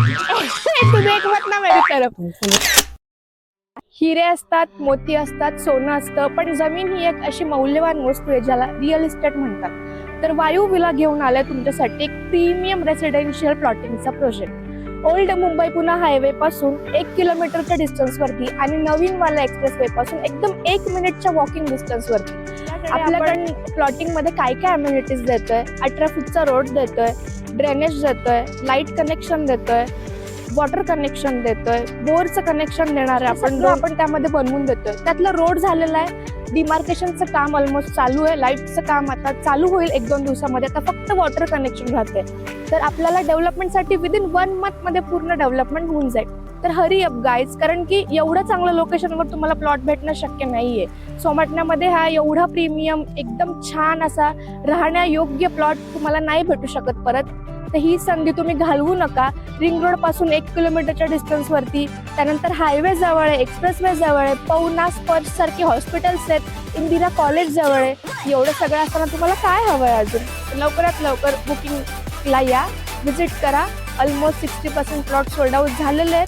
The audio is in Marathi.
तुम्ही एक मत ना मेरी तरफ। हिरे असतात, मोती असतात, सोनं असतं, पण जमीन ही एक अशी मौल्यवान वस्तू आहे ज्याला रिअल इस्टेट म्हणतात। तर वायू विला घेऊन आलाय तुमच्यासाठी एक प्रीमियम रेसिडेन्शियल प्लॉटिंगचा project. Old Mumbai Pune highway पासून 1 किलोमीटरच्या डिस्टन्स वरती आणि नवीन वाला एक्सप्रेसवे पासून एकदम 1 मिनिटच्या वॉकिंग डिस्टन्स वरती आपल्याकडे प्लॉटिंग मध्ये काय काय अम्युनिटीज देतोय। 18 फूटचा रोड देतोय, ड्रेनेज देतोय, लाईट कनेक्शन देतोय, वॉटर कनेक्शन देतोय, बोरचं कनेक्शन देणार आहे आपण त्यामध्ये बनवून देतोय। त्यातलं रोड झालेलं आहे, डिमार्केशनचं काम ऑलमोस्ट चालू आहे, लाईटचं काम आता चालू होईल 1-2 दिवसामध्ये। आता फक्त वॉटर कनेक्शन राहते, तर आपल्याला डेव्हलपमेंटसाठी विदिन 1 मंथ मध्ये पूर्ण डेव्हलपमेंट होऊन जाईल। तर हरी अप गाईज, कारण की एवढं चांगलं लोकेशनवर तुम्हाला प्लॉट भेटणं शक्य नाहीये। सोमाटण्यामध्ये हा एवढा प्रीमियम एकदम छान असा राहण्यायोग्य प्लॉट तुम्हाला नाही भेटू शकत परत। तर ही संधी तुम्ही घालवू नका। रिंग रोड पासून 1 किलोमीटरच्या डिस्टन्स वरती, त्यानंतर हायवे जवळ आहे, एक्सप्रेसवे जवळ आहे, पवना स्पर्श सारखे हॉस्पिटल्स आहेत, इंदिरा कॉलेज जवळ आहे। एवढं सगळं असताना तुम्हाला काय हवंय अजून? लवकरात लवकर बुकिंगला या, व्हिजिट करा। ऑलमोस्ट 60% प्लॉट सोल्ड आउट झालेले आहेत।